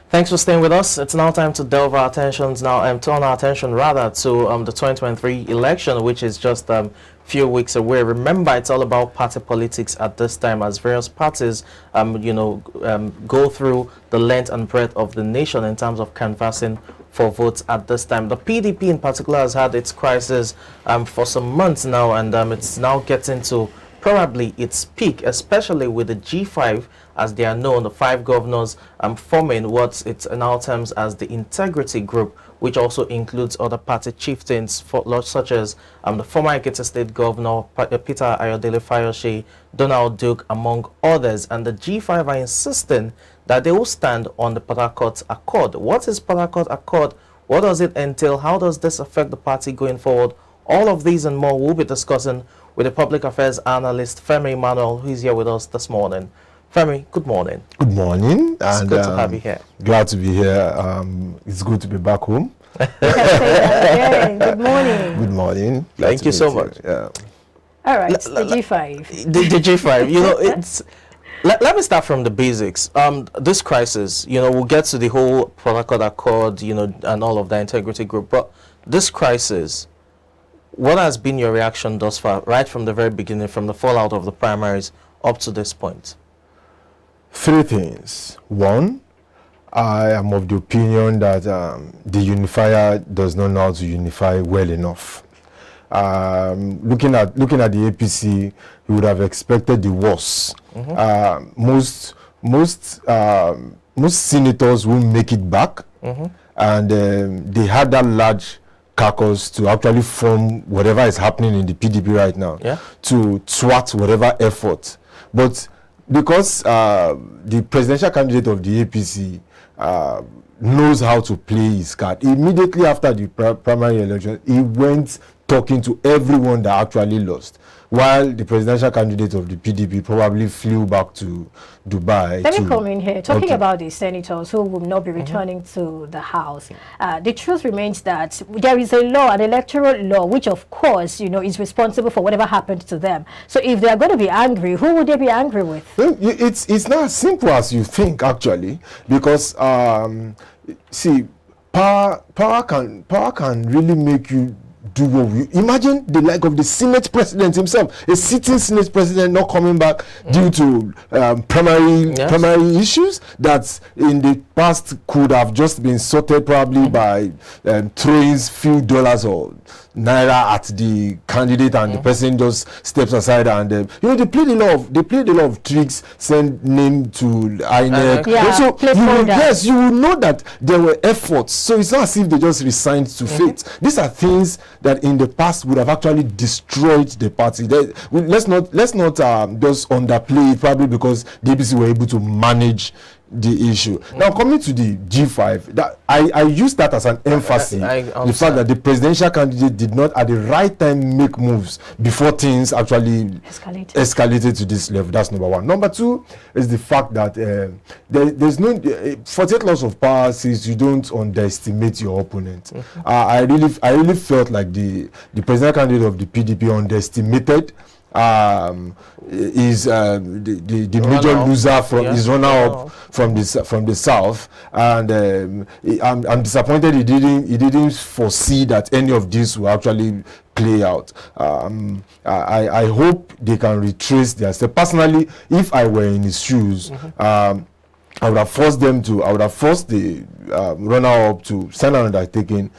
Thanks for staying with us. It's now time to delve our attentions turn our attention rather to the 2023 election, which is just few weeks away. Remember, it's all about party politics at this time, as various parties go through the length and breadth of the nation in terms of canvassing for votes at this time. The PDP in particular has had its crisis for some months now, and it's now getting to probably its peak, especially with the G5, as they are known, the 5 governors forming what it's now terms as the Integrity Group, which also includes other party chieftains such as the former Ekiti State Governor Peter Ayodele-Fayose, Donald Duke, among others. And the G5 are insisting that they will stand on the Port Harcourt Accord. What is Port Harcourt Accord? What does it entail? How does this affect the party going forward? All of these and more we'll be discussing with the public affairs analyst Femi Emmanuel, who is here with us this morning. Femi, good morning. Good morning. It's good to have you here. Glad to be here. It's good to be back home. Good morning. Good morning. Thank you so much. Yeah. All right, the G5. The G5, it's... Let me start from the basics. This crisis, we'll get to the whole Protocol Accord, and all of the Integrity Group, but this crisis, what has been your reaction thus far, right from the very beginning, from the fallout of the primaries up to this point? 3 things. 1, I am of the opinion that the unifier does not know how to unify well enough. Looking at the APC, you would have expected the worst. Most senators will make it back, and they had that large caucus to actually form whatever is happening in the PDP right now, to thwart whatever effort. But because the presidential candidate of the APC knows how to play his card, immediately after the primary election, he went talking to everyone that actually lost, while the presidential candidate of the PDP probably flew back to Dubai. Let me come in here. Talking about the senators who will not be returning to the House, the truth remains that there is a law, an electoral law, which of course, is responsible for whatever happened to them. So if they are going to be angry, who would they be angry with? Well, it's not as simple as you think, actually, because see, power can really make you do what you imagine. The like of the Senate president himself, a sitting Senate president not coming back due to primary issues that in the past could have just been sorted probably by throwing few dollars or naira at the candidate, and the person just steps aside, and they played a lot of tricks, send name to INEC. So you will know that there were efforts. So it's not as if they just resigned to fate. These are things that in the past would have actually destroyed the party. Let's not just underplay it, probably because the APC were able to manage the issue. Now, coming to the G5, that I use that as an emphasis. The fact that the presidential candidate did not at the right time make moves before things actually escalated to this level. That's number 1. Number 2 is the fact that there's no 48 laws of power says you don't underestimate your opponent. I really felt like the presidential candidate of the PDP underestimated is the major loser from his runner-up from the south, and I'm disappointed he didn't foresee that any of this will actually play out. I hope they can retrace their step. Personally, if I were in his shoes, I would have forced the runner-up to sign an undertaking,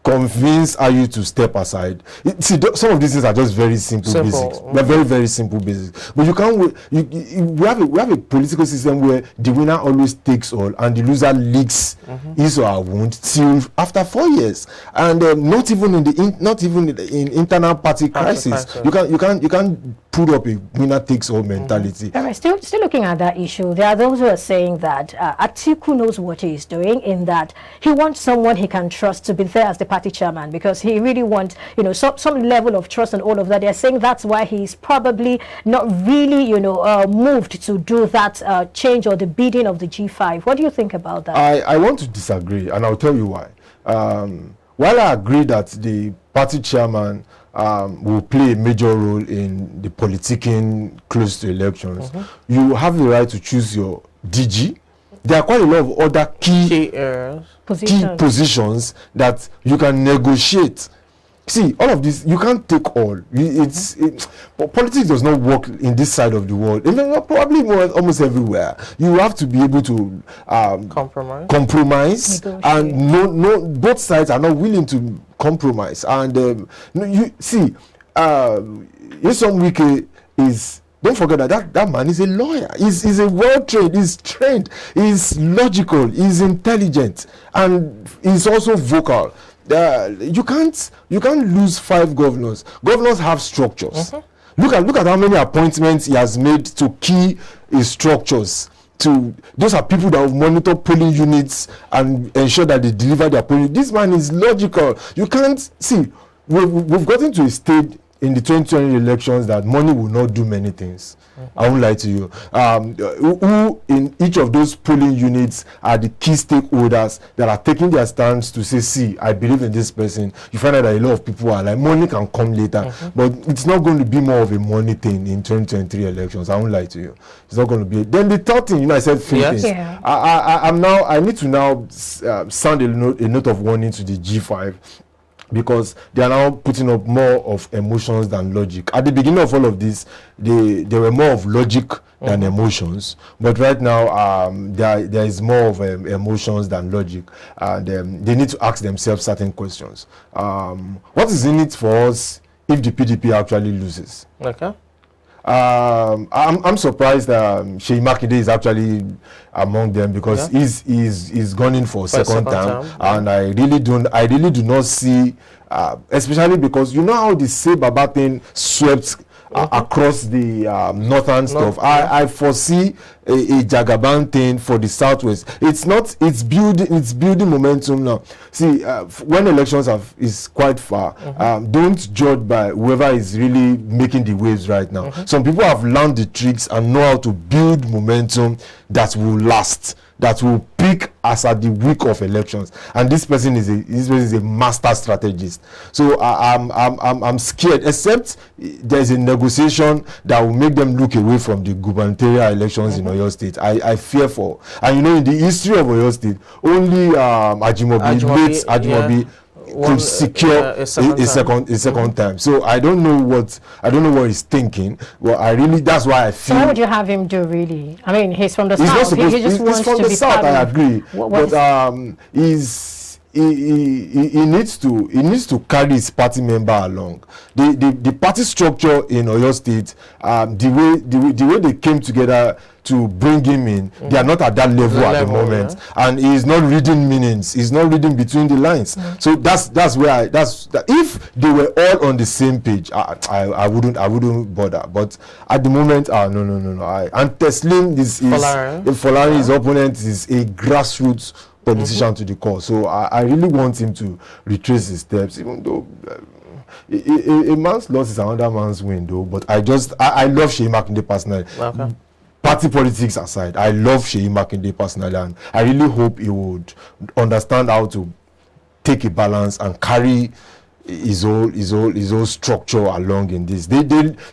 convince Ayu to step aside. See, some of these things are just very simple basics. They're very, very simple basics. But you can't. We have a political system where the winner always takes all, and the loser leaks his or her wound till after 4 years, and not even in internal party crisis. You can't put up a winner takes all mentality. All right, still looking at that issue, there are those who are saying that Atiku knows what he is doing, in that he wants someone he can trust to be there as the party chairman, because he really wants, some level of trust and all of that. They're saying that's why he's probably not really, moved to do that change or the bidding of the G5. What do you think about that? I want to disagree, and I'll tell you why. While I agree that the party chairman will play a major role in the politicking close to elections, you have the right to choose your DG, there are quite a lot of other key positions that you can negotiate. See, all of this, you can't take all. But politics does not work in this side of the world. Probably almost everywhere. You have to be able to compromise, and both sides are not willing to compromise. And you see, Nyesom Wike is. Don't forget that man is a lawyer. He's a well-trained, he's trained, he's logical, he's intelligent, and he's also vocal. You can't lose 5 governors. Governors have structures. Look at how many appointments he has made to key his structures. Those are people that will monitor polling units and ensure that they deliver their polling. This man is logical. You can't see. We've gotten to a stage in the 2020 elections that money will not do many things. I won't lie to you. Who in each of those polling units are the key stakeholders that are taking their stance to say, see, I believe in this person. You find out that a lot of people are like, money can come later, but it's not going to be more of a money thing in 2023 elections. I won't lie to you. It's not going to be. Then the third thing, I said three things. Yeah. I need to now sound a note of warning to the G5, because they are now putting up more of emotions than logic. At the beginning of all of this, they were more of logic than emotions, but right now there is more of emotions than logic, and they need to ask themselves certain questions. What is in it for us if the PDP actually loses? Okay. I'm surprised that Seyi Makinde is actually among them, because he's gone in for a second term, and I really do not see, especially because you know how the Say Baba thing swept across the northern stuff. I foresee a Jagaban thing for the southwest. It's building momentum now. See, when elections is quite far, don't judge by whoever is really making the waves right now. Some people have learned the tricks and know how to build momentum that will last, that will peak as at the week of elections. And this person is a master strategist. So I'm scared, except there's a negotiation that will make them look away from the gubernatorial elections in Oyo State. I fear for, and you know, in the history of Oyo State, only Ajimobi could secure a second time. So I don't know what he's thinking. Well, that's why I feel. So what would you have him do, really? I mean, he's from the south. He's from the south. I agree. But he needs to carry his party member along. The party structure in Oyo State, the way they came together to bring him in, they are not at that level at the moment, and he is not reading meanings. He's not reading between the lines. So that's where if they were all on the same page, I wouldn't bother. But at the moment, no. And Teslim Folari, his opponent, is a grassroots politician to the core. So I really want him to retrace his steps, even though a man's loss is another man's win, though. But I love Seyi Makinde personally. Okay. Party politics aside, I love Seyi Makinde personally, and I really hope he would understand how to take a balance and carry his whole structure along in this. They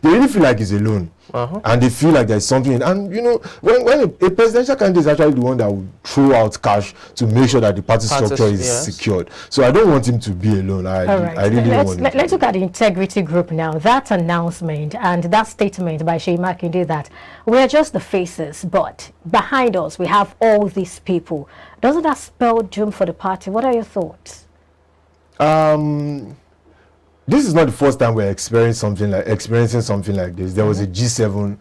really feel like he's alone. And they feel like there's something, and you know, when a presidential candidate is actually the one that will throw out cash to make sure that the party structure is secured. So I don't want him to be alone. I really don't want him. Let's look at the integrity group now. That announcement and that statement by Seyi Makinde that we're just the faces, but behind us we have all these people. Doesn't that spell doom for the party? What are your thoughts? This is not the first time we're experiencing something like this. There was a G7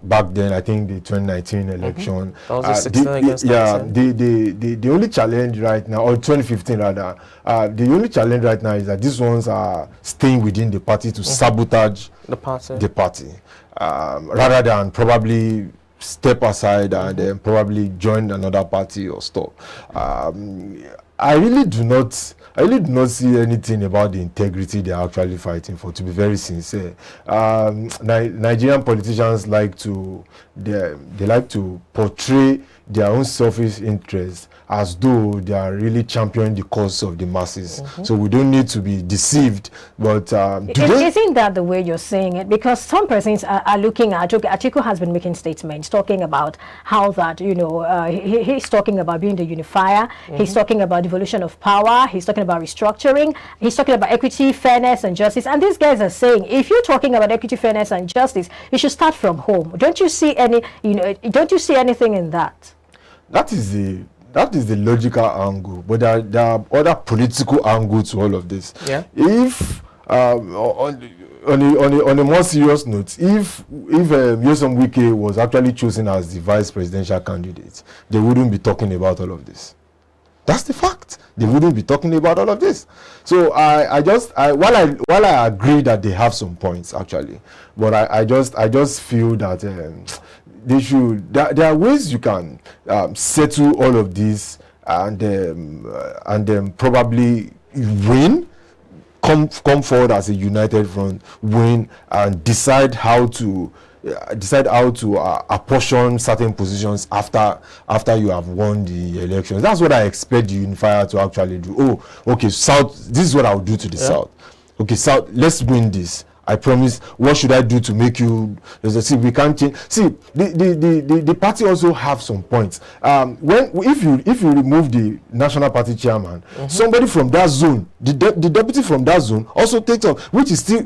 back then, I think the 2019 election. That was a 16 against 19. The only challenge right now, or 2015 rather, the only challenge right now is that these ones are staying within the party to sabotage the party, rather than probably step aside and then probably join another party or stop. I really do not see anything about the integrity they're actually fighting for, to be very sincere. Nigerian politicians like to portray their own selfish interests as though they are really championing the cause of the masses. So we don't need to be deceived. But isn't that the way you're saying it? Because some persons are looking at, okay, Atiku has been making statements talking about how that, you know, he's talking about being the unifier. He's talking about devolution of power. He's talking about restructuring. He's talking about equity, fairness, and justice. And these guys are saying, if you're talking about equity, fairness, and justice, you should start from home. Don't you see any, you know, don't you see anything in that? That is the logical angle, but there are other political angles to all of this. Yeah. If on a more serious note, if Nyesom Wike was actually chosen as the vice presidential candidate, they wouldn't be talking about all of this. That's the fact. They wouldn't be talking about all of this. So while I agree that they have some points actually, but I just feel that they should. There are ways you can settle all of this and then probably win. Come forward as a united front, win, and decide how to apportion certain positions after you have won the elections. That's what I expect the unifier to actually do. Oh, okay, South. This is what I'll do to the South. Okay, South. Let's win this. I promise. What should I do to make you? See, we can't change. See, the party also have some points. If you remove the national party chairman, somebody from that zone, the deputy from that zone also takes up, which still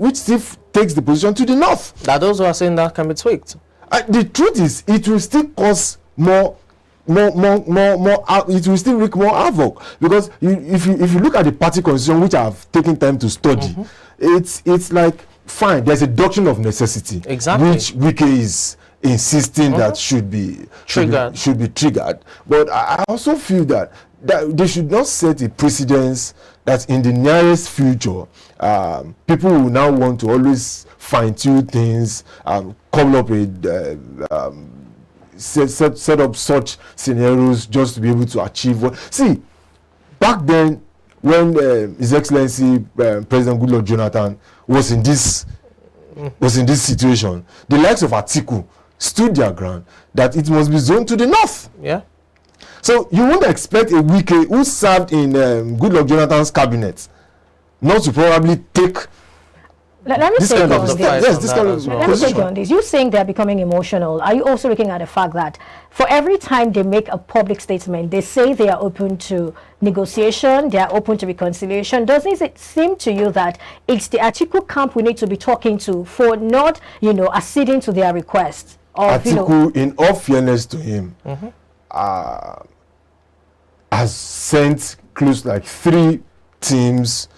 takes the position to the north. That those who are saying that can be tweaked. The truth is, it will still cause more. It will still wreak more havoc, because if you look at the party constitution, which I have taken time to study, it's like, fine, there's a doctrine of necessity, exactly, which Wike is insisting that should be triggered. But I also feel that they should not set a precedence that in the nearest future, people will now want to always fine-tune things, come up with set up such scenarios just to be able to achieve what. See, back then, when His Excellency President Goodluck Jonathan was in this situation, the likes of Atiku stood their ground that it must be zoned to the north. Yeah. So you won't expect a Wike who served in Goodluck Jonathan's cabinet not to probably take Let me this take kind you of on stuff. this. Yes, this kind of Let me take you on this. You're saying they're becoming emotional. Are you also looking at the fact that for every time they make a public statement, they say they are open to negotiation, they are open to reconciliation? Doesn't it seem to you that it's the Atiku camp we need to be talking to for not, acceding to their requests? Atiku, in all fairness to him, has sent close like 3 teams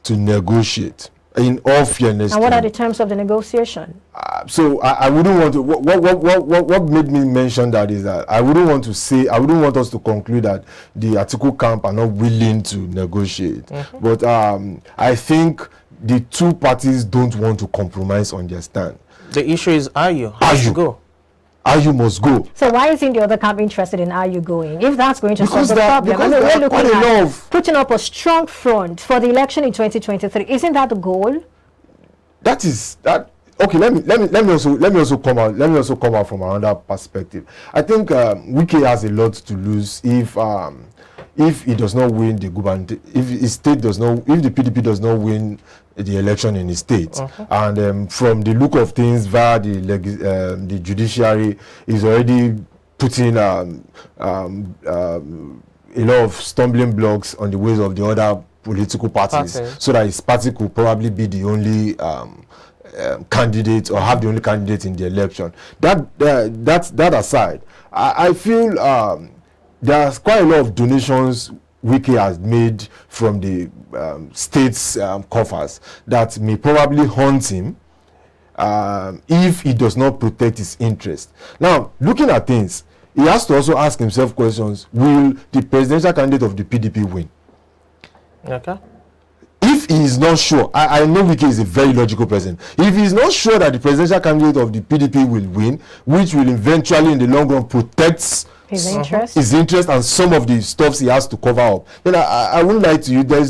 to negotiate. In all fairness, and what are the terms of the negotiation? So I wouldn't want to. What made me mention that is that I wouldn't want us to conclude that the Atiku camp are not willing to negotiate. But I think the two parties don't want to compromise on their stand. The issue is Ayu. How should go? Ayu must go. So why isn't the other camp interested in Ayu going? If that's going to solve the problem, we're looking at putting up a strong front for the election in 2023. Isn't that the goal? That is that. Okay, let me also come out from another perspective. I think Wike has a lot to lose if he does not win the gubernatorial, if the PDP does not win the election in his state, and from the look of things via the judiciary is already putting a lot of stumbling blocks on the ways of the other political parties, so that his party could probably be the only candidate or have the only candidate in the election. That aside, I feel there's quite a lot of donations Wike has made from the state's coffers that may probably haunt him if he does not protect his interest. Now, looking at things, he has to also ask himself questions. Will the presidential candidate of the PDP win? Okay. If he is not sure, I know Wike is a very logical person. If he is not sure that the presidential candidate of the PDP will win, which will eventually in the long run protect his interest and some of the stuffs he has to cover up, then I won't lie to you, they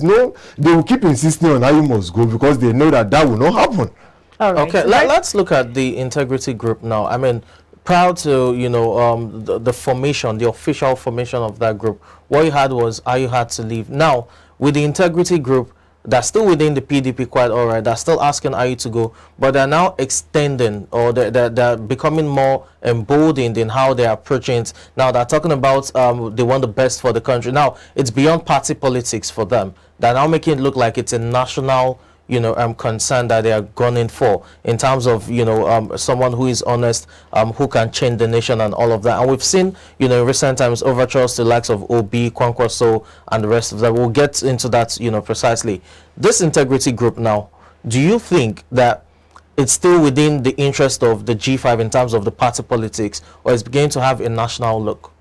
will keep insisting on how you must go because they know that will not happen. All right. Okay, let's look at the integrity group now. I mean, proud to, you know, the formation, the official formation of that group. What you had was Ayu had to leave. Now, with the integrity group, that's still within the PDP, quite all right. They're still asking Ayu to go, but they're now extending, or they're becoming more emboldened in how they're approaching it. Now they're talking about they want the best for the country. Now it's beyond party politics for them. They're now making it look like it's a national, you know, concern that they are gunning for, in terms of, you know, someone who is honest, who can change the nation and all of that. And we've seen, you know, in recent times overtures to the likes of Obi, Kwankwaso, and the rest of them. We'll get into that, you know, precisely. This integrity group now, do you think that it's still within the interest of the G5 in terms of the party politics, or it's beginning to have a national look?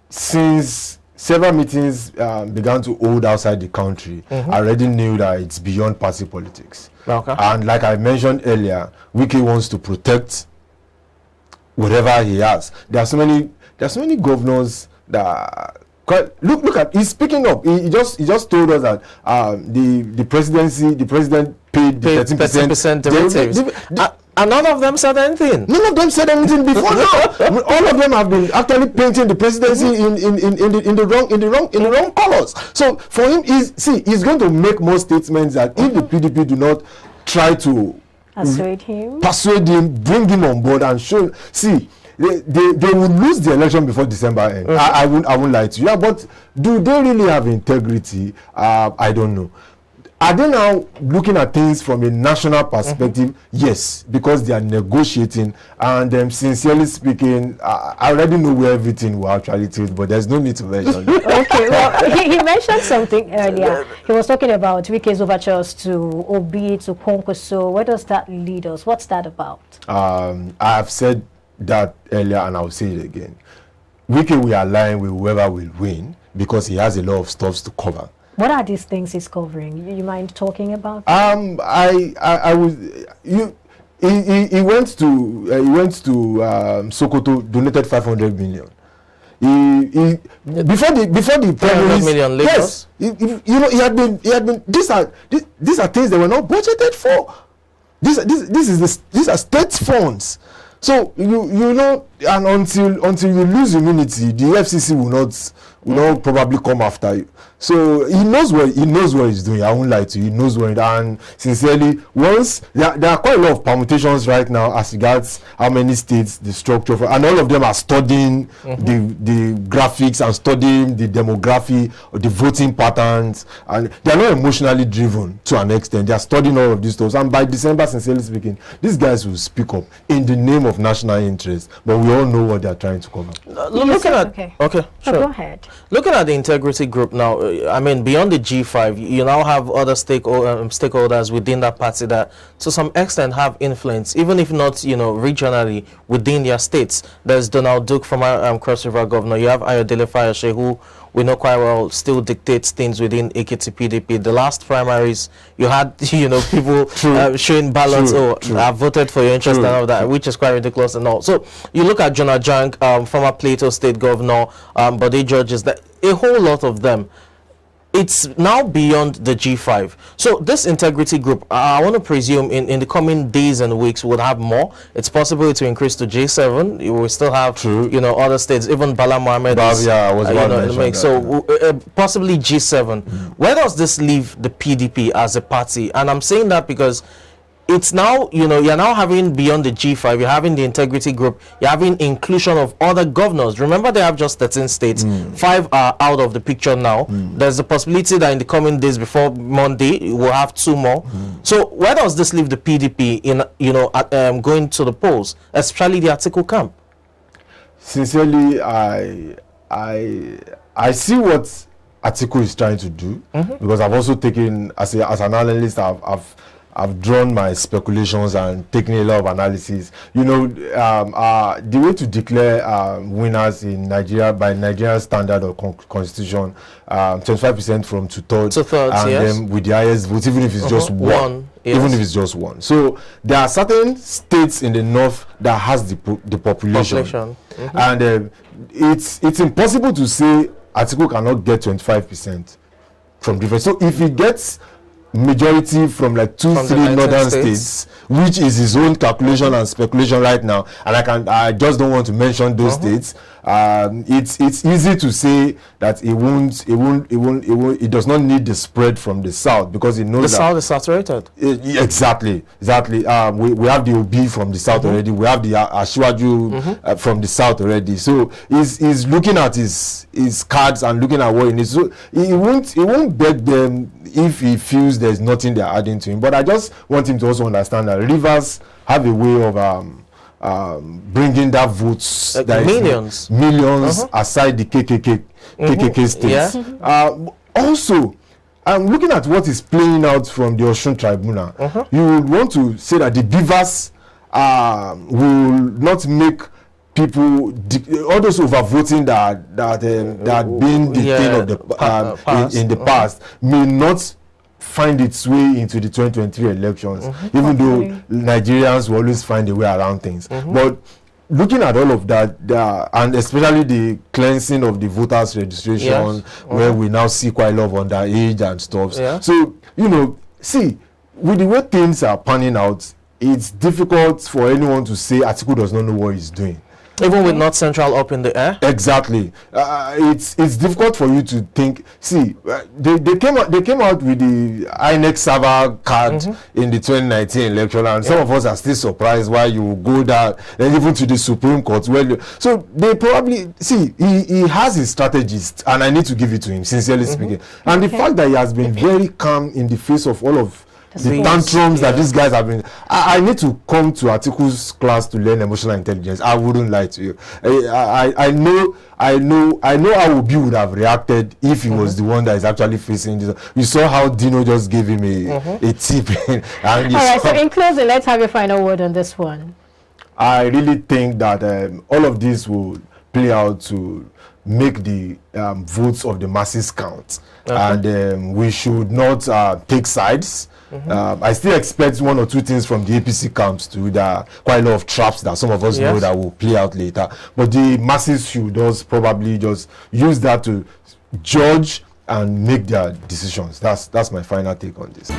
Since several meetings began to hold outside the country, I already knew that it's beyond party politics. Okay. And like I mentioned earlier, Wike wants to protect whatever he has. There are so many governors that look at, he's speaking up. He just told us that the president paid 13% derivatives. And none of them said anything. None of them said anything before now. All of them have been actually painting the presidency in the wrong colors. So for him, he's going to make more statements that if the PDP do not try to persuade him, bring him on board and show. See, they will lose the election before December end. I won't lie to you. Yeah, but do they really have integrity? I don't know. Are they now looking at things from a national perspective? Yes, because they are negotiating. And sincerely speaking, I already know where everything will actually tilt, but there's no need to mention it. Okay, well, he mentioned something earlier. He was talking about Wike's overtures to Obi, to Kwankwaso. Where does that lead us? What's that about? I have said that earlier, and I'll say it again. Wike will align with whoever will win because he has a lot of stuff to cover. What are these things he's covering? You mind talking about? I was he went to Sokoto, donated 500 million. Before the primaries, million Lagos. Yes, you know, he had been these are things that were not budgeted for. These are state funds. So you know, and until you lose immunity, the FCC will not probably come after you. So he knows what he's doing. I won't lie to you. He knows what, and sincerely, once there are quite a lot of permutations right now as regards how many states the structure for, and all of them are studying the graphics and studying the demography or the voting patterns, and they are not emotionally driven to an extent. They are studying all of these stuff, and by December, sincerely speaking, these guys will speak up in the name of national interest. But we all know what they are trying to cover. Okay, sure. Go ahead. Looking at the integrity group now, I mean, beyond the G5, you now have other stakeholders within that party that, to some extent, have influence, even if not, you know, regionally within their states. There's Donald Duke, former Cross River governor. You have Ayodele Fayose, who we know quite well still dictates things within Ekiti PDP. The last primaries, you had, you know, people showing ballots, I voted for your interest and all that, which is quite ridiculous and all. So you look at Jonah Jank, former Plateau State governor, Bode Georges, that a whole lot of them. It's now beyond the G5. So this integrity group, I want to presume in the coming days and weeks we'll have more. It's possible to increase to G7. You will still have, you know, other states. Even Bala Mohammed is, in the mix. So possibly G7. Where does this leave the PDP as a party? And I'm saying that because it's now, you know, you're now having beyond the G5, you're having the integrity group, you're having inclusion of other governors. Remember, they have just 13 states. 5 are out of the picture now. There's a possibility that in the coming days before Monday, we'll have 2 more. So where does this leave the PDP in, you know, going to the polls, especially the Atiku camp? Sincerely, I see what Atiku is trying to do, because I've also taken, as an analyst, I've drawn my speculations and taken a lot of analysis. You know, the way to declare winners in Nigeria by Nigerian standard or constitution, 25% from 2/3, and then with the highest vote, even if it's just one. Yes. Even if it's just one. So there are certain states in the north that has the population. And it's impossible to say Atiku cannot get 25% from different. So if he gets majority from like three northern states, which is his own calculation and speculation right now, and I just don't want to mention those states. It's easy to say that it does not need the spread from the south, because it knows the south is saturated. Exactly. We have the Obi from the south already. We have the Asiwaju from the south already. So he's looking at his cards and looking at what he needs. So he won't beg them if he feels there's nothing they're adding to him. But I just want him to also understand that Rivers have a way of bringing that votes, that millions aside the KKK states. Yeah. Also, I'm looking at what is playing out from the Osun Tribunal. You would want to say that the Beavers will not make people, all those overvoting that had been the thing of the in the past, may not find its way into the 2023 elections, even though Nigerians will always find a way around things. But looking at all of that, and especially the cleansing of the voters registration, where we now see quite a lot of underage and stuff. So, see, with the way things are panning out, it's difficult for anyone to say Atiku does not know what he's doing. Even with North Central up in the air? Exactly. It's difficult for you to think. See, they came out with the INEC server card in the 2019 election, and some of us are still surprised why you go down, and even to the Supreme Court. So they probably, see, he has his strategist, and I need to give it to him, sincerely speaking. And the fact that he has been very calm in the face of all of the tantrums that these guys have been. I need to come to Atiku's class to learn emotional intelligence. I wouldn't lie to you. I know how Obi would have reacted if he was the one that is actually facing this. You saw how Dino just gave him a tip. All right, so in closing, let's have your final word on this one. I really think that all of this will play out to make the votes of the masses count. And we should not take sides. I still expect one or two things from the APC camps too. There are quite a lot of traps that some of us know that will play out later. But the masses should just probably just use that to judge and make their decisions. That's my final take on this.